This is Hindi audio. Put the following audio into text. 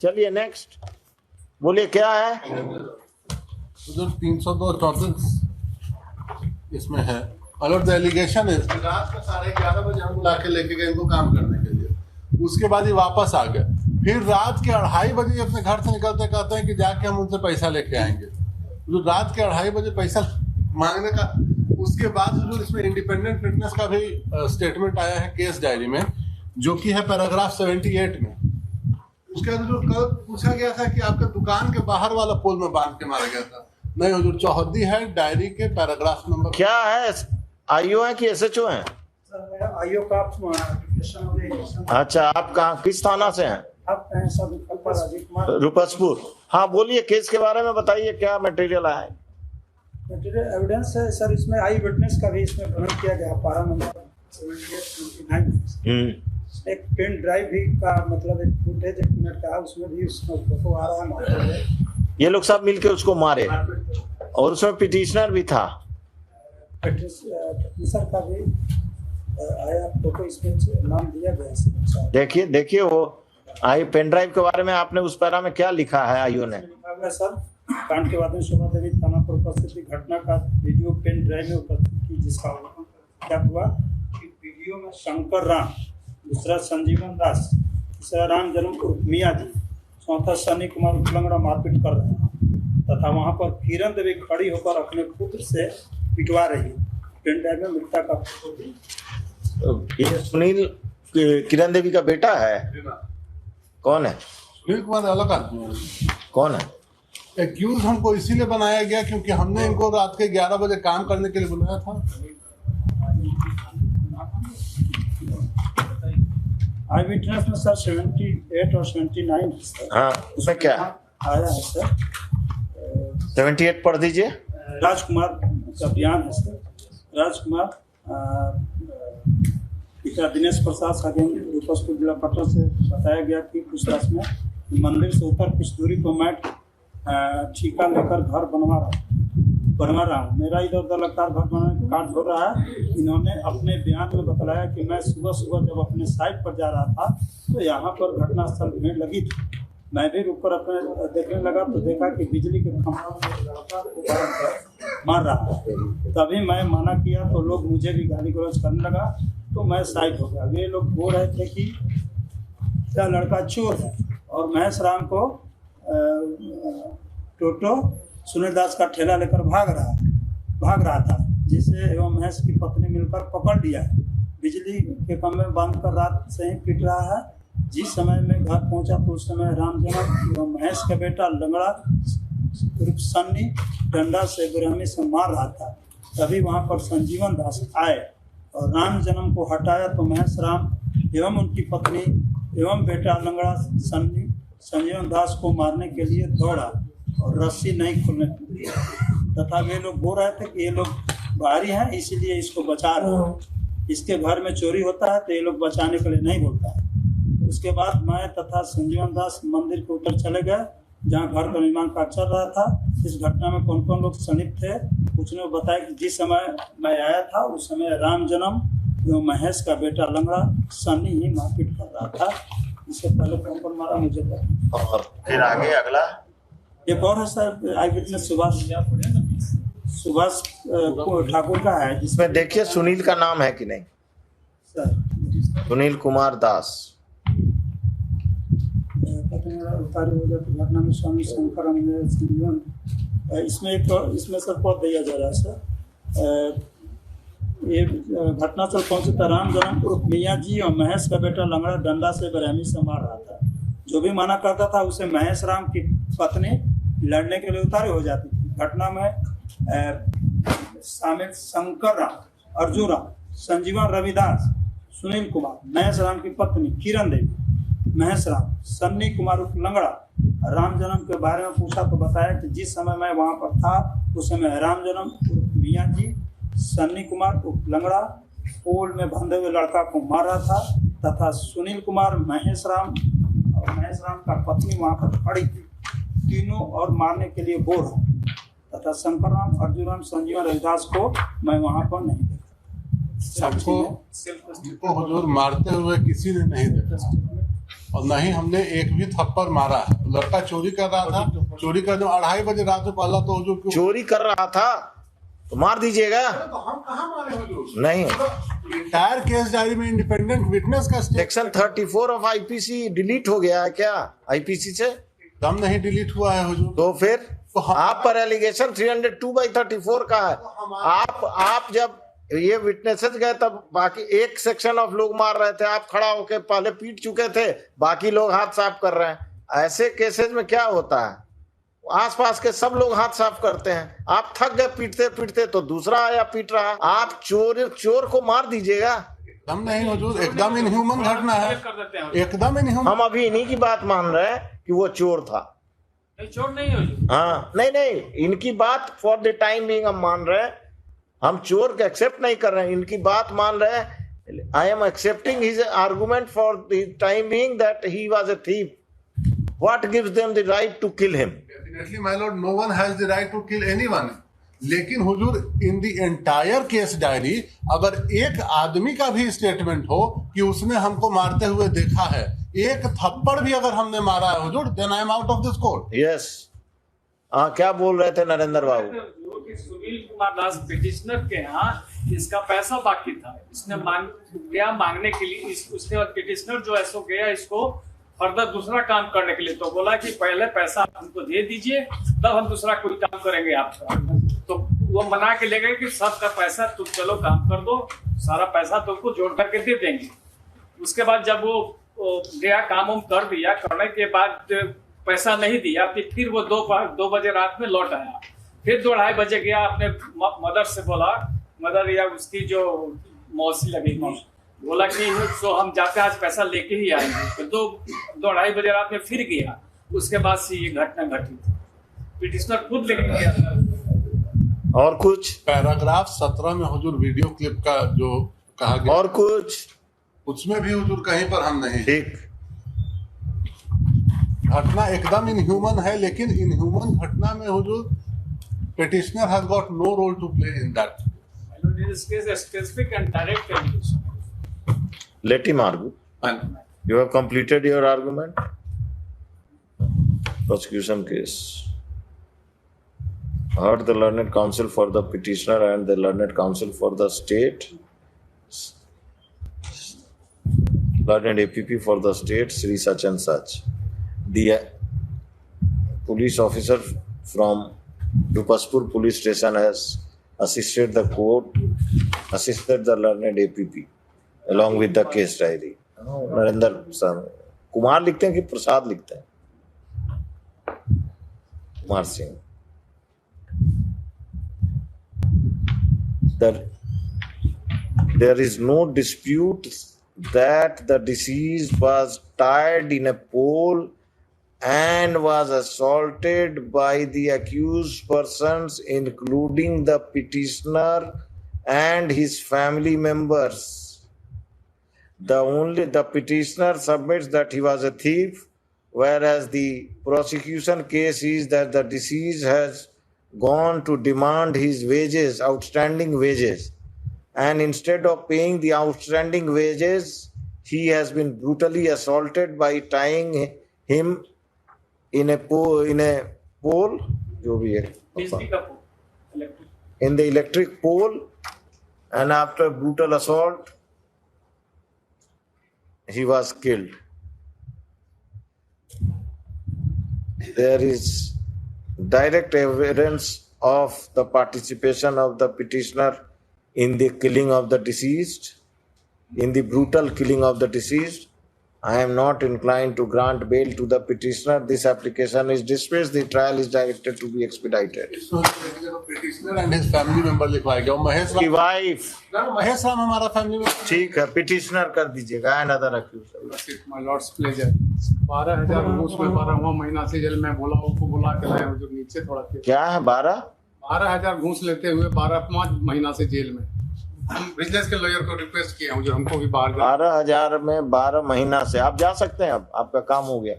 चलिए नेक्स्ट बोलिए क्या है। उधर 302-34 इसमें है। और द एलिगेशन है रात को 11:30 बजे हम बुला के लेके गए इनको काम करने के लिए, उसके बाद ये वापस आ गए। फिर रात के 2:30 बजे अपने घर से निकलते कहते हैं कि जाके हम उनसे पैसा लेके आएंगे। तो रात के 2:30 बजे पैसा मांगने का, उसके बाद जो इसमें इंडिपेंडेंट विटनेस का भी स्टेटमेंट आया है केस डायरी में, जो कि है पैराग्राफ 78 में। उसके बाद जो कल पूछा गया था कि आपके दुकान के बाहर वाला पोल में बांध के मारा गया था, नहीं हुजूर, चौहद्दी है डायरी के पैराग्राफ नंबर। क्या है, आईओ है कि एसएचओ है? आईओ का अच्छा, आप कहाँ किस थाना से हैं? रुपसपुर। हाँ बोलिए, केस के बारे में बताइए, क्या मटेरियल आया है? मटेरियल एविडेंस है सर, इसमें आई विटनेस का भी इसमें वर्णन किया गया, पारा नंबर 78-29। एक पेन ड्राइव भी का मतलब एक फुटेज 1 मिनट का है, उसमें भी उसका फोटो आ रहा है। ये लोग सब मिलके उसको मारे और उसमें पिटिशनर भी था। पिटिशनर का भी आया फोटो, इसमें नाम दिया गया। देखिए देखिए, वो आई पेन ड्राइव के बारे में आपने उस पैरा में क्या लिखा है आईओ ने? सर, कांड के बाद में शोभा देवी थाना पर उपस्थित घटना का वीडियो पेन ड्राइव में उपस्थित की, जिसका क्या हुआ कि वीडियो में शंकर राम, दूसरा संजीवन दास, तीसरा राम जन्म उर्फ मियाँ जी, चौथा सनी कुमार उलंगड़ा मारपीट कर रहे हैं तथा वहां पर किरण देवी खड़ी होकर अपने पुत्र से पिटवा रही है। पेन ड्राइव में मृतक का ये सुनील किरण देवी का बेटा है? कौन है? सुनील कुमार अलग आदमी है। कौन है? एक्यूज हमको इसीलिए बनाया गया क्योंकि हमने इनको रात के 11 बजे काम करने के लिए बुलाया था। आई विटनेस में सर 78 और 79। हाँ, उसमें क्या आया है सर? 78 पढ़ दीजिए। राजकुमार का बयान है सर। राजकुमार पिता दिनेश प्रसाद सागेन रूपसपुर जिला पटना से बताया गया कि पूछताछ में मंदिर से ऊपर कुछ दूरी पर मैं ठीका लेकर घर बनवा रहा हूँ। मेरा इधर उधर लगातार घर बनाने का कार्य हो रहा है। इन्होंने अपने बयान में बताया कि मैं सुबह सुबह जब अपने साइट पर जा रहा था तो यहाँ पर घटनास्थल भीड़ लगी थी। मैं भी रुककर अपने देखने लगा तो देखा कि बिजली के खंभा मार रहा है। तभी मैं मना किया तो लोग मुझे भी गाली गलौज करने लगा तो मैं साइड हो गया। वे लोग बोल रहे थे कि क्या लड़का चोर है और महेश राम को टोटो सुनील दास का ठेला लेकर भाग रहा था, जिसे एवं महेश की पत्नी मिलकर पकड़ लिया है। बिजली के खंभे में बांधकर रात से ही पीट रहा है। जिस समय में घर पहुंचा तो उस समय राम जन्म एवं महेश का बेटा लंगड़ा सन्नी डंडा से बेरहमी से मार रहा था। तभी वहां पर संजीवन दास आए और राम जन्म को हटाया तो महेश राम एवं उनकी पत्नी एवं बेटा लंगड़ा सन्नी संजीवन दास को मारने के लिए दौड़ा और रस्सी नहीं खुलने दी तथा वे लोग बोल रहे थे कि ये लोग बाहरी हैं इसीलिए इसको बचा रहे हैं। इसके घर में चोरी होता है तो ये लोग बचाने के लिए नहीं बोलता है। उसके बाद मैं तथा संजीवन दास मंदिर के ऊपर चले गए जहाँ घर का निर्माण कार्य चल रहा था। इस घटना में कौन कौन लोग संलिप्त थे उसने बताया कि जिस समय मैं आया था उस समय राम जन्म एवं महेश का बेटा लंगड़ा सन्नी ही मारपीट कर रहा था। इससे पहले कौन कौन मारा मुझे पता। और फिर आगे अगला एक और है सर, आई विटनेस सुभाष ठाकुर का है, इसमें देखिए सुनील का नाम है कि नहीं सर? सुनील कुमार दास। घटना में स्वामी शंकर इसमें सर पद दिया जा रहा है सर। ये घटनास्थल पहुंचे था राम जन्म उर्फ मियाँ जी और महेश का बेटा लंगड़ा डंडा से बेरहमी से मार रहा था। जो भी मना करता था उसे महेश राम की पत्नी लड़ने के लिए उतारे हो जाती थी। घटना में शामिल शंकर राम, अर्जुन राम, संजीवन रविदास, सुनील कुमार, महेश राम की पत्नी किरण देवी, महेश राम, सन्नी कुमार उर्फ लंगड़ा। राम जन्म के बारे में पूछा तो बताया कि जिस समय मैं वहां पर था उस समय राम जन्म उर्फ मियाँ जी सन्नी कुमार उर्फ लंगड़ा पोल में बंधे हुए लड़का को मार रहा था तथा सुनील कुमार महेश राम का पत्नी वहां पर खड़ी थी। तीनों और मारने के लिए बोल रहा तथा शंकर राम, अर्जुन राम, संजीवन रविदास को मैं वहां पर नहीं देखा। सबको हुजूर मारते हुए किसी ने नहीं देखा। और न ही हमने एक भी थप्पड़ मारा है। लड़का चोरी कर रहा था, चोरी कर 2:30 बजे रात को पहला तो हुजूर क्यों चोरी कर रहा था तो मार दीजिएगा। तो हम कहाँ मारे हुजूर? नहीं, इंटायर केस डायरी में इंडिपेंडेंट विटनेस का सेक्शन 34 ऑफ आईपीसी डिलीट हो गया है क्या आईपीसी से? दम नहीं डिलीट हुआ है हुजूर। तो फिर तो हम- आप पर एलिगेशन 302/34 का है। आप जब ये विटनेसेस गए तब बाकी एक सेक्शन ऑफ लोग मार रहे थे, आप खड़ा होके पहले पीट चुके थे, बाकी लोग हाथ साफ कर रहे हैं। ऐसे केसेस में क्या होता है, आसपास के सब लोग हाथ साफ करते हैं, आप थक गए पीटते पीटते तो दूसरा आया पीट रहा। आप चोर को मार दीजिएगा। दम नहीं हुजूर, एकदम इनह्यूमन घटना है, एकदम इनह्यूमन। हम अभी इन्हीं की बात मान रहे हैं कि वो चोर था। चोर नहीं हो। हाँ, नहीं, इनकी बात फॉर द टाइम बिंग हम मान रहे हैं। हम चोर को एक्सेप्ट नहीं कर रहे हैं, इनकी बात मान रहे हैं। I am accepting his argument for the time being that he was a thief. What gives them the right to kill him? Definitely my lord, no one has the right to kill anyone. लेकिन हुजूर, in the entire case diary अगर एक आदमी का भी स्टेटमेंट हो कि उसने हमको मारते हुए देखा है, एक थप्पड़ भी अगर हमने मारा है हुजूर, then I am out of this court. Yes. हाँ, क्या बोल रहे थे नरेंद्र बाबू? जो कि सुनील कुमार दास पिटिशनर के यहाँ इसका पैसा बाकी था, इसने गया मांगने के लिए। उसके बाद पिटिशनर जो है सो गया इसको फर्दर दूसरा काम करने के लिए, तो बोला कि पहले पैसा हमको दे दीजिए तब हम दूसरा कोई काम करेंगे आपका। तो वो मना के ले गए कि सबका पैसा तुम चलो काम कर दो, सारा पैसा तुमको जोड़ करके दे देंगे। उसके बाद जब वो गया काम वाम कर दिया, करने के बाद पैसा नहीं दिया, फिर वो 2 बजे रात में लौट आया। फिर 2-2:30 बजे गया, अपने मदर से बोला, मदर या उसकी जो मौसी लगेगी, बोला कि तो हम जाते आज पैसा लेके ही आएंगे। तो 2-2:30 बजे रात में फिर गया। उसके बाद से ये घटना घटी। पिटिशनर खुद लेके गया था। और कुछ? पैराग्राफ 17 में हुजूर वीडियो क्लिप का जो कहा गया, और कुछ? उसमें भी हुजूर कहीं पर हम नहीं। ठीक। घटना एकदम इनह्यूमन है, लेकिन इनह्यूमन घटना में हुजूर petitioner has got no role to play in that. In this case, a specific and direct allegation. Let him argue. You have completed your argument. Prosecution case. Heard the learned counsel for the petitioner and the learned counsel for the state. Learned APP for the state, Sri such and such. The police officer from Dupaspur police station has assisted the court, assisted the learned APP along with the case diary. Narendra sir Kumar लिखते हैं कि प्रसाद लिखते हैं? Kumar Singh. There is no dispute that the deceased was tied in a pole and was assaulted by the accused persons, including the petitioner and his family members. The petitioner submits that he was a thief, whereas the prosecution case is that the deceased has gone to demand his wages, outstanding wages, and instead of paying the outstanding wages, he has been brutally assaulted by tying him in a pole, जो भी है, बिजली का पोल, electric. in the electric pole, and after brutal assault, he was killed. There is direct evidence of the participation of the petitioner in the killing of the deceased, in the brutal killing of the deceased. I am not inclined to grant bail to the petitioner. This application is dismissed. The trial is directed to be expedited. Petitioner and his family member लिखवाया गया। महेश की राम, वाइफ। महेश राम हमारा फैमिली मेंबर। ठीक है, पिटिशनर कर दीजिएगा। Another accused. My lords pleasure 12,000 घूस में 12वां महीना से जेल में बोला को बुला के लाए हुजूर नीचे थोड़ा के। क्या है? 12,000 घूस लेते हुए 5 महीना से जेल में। हम बिजनेस के लॉयर को रिक्वेस्ट किया हुजूर, हमको भी बाहर 12,000 में 12 महीना से आप जा सकते हैं। अब आपका काम हो गया।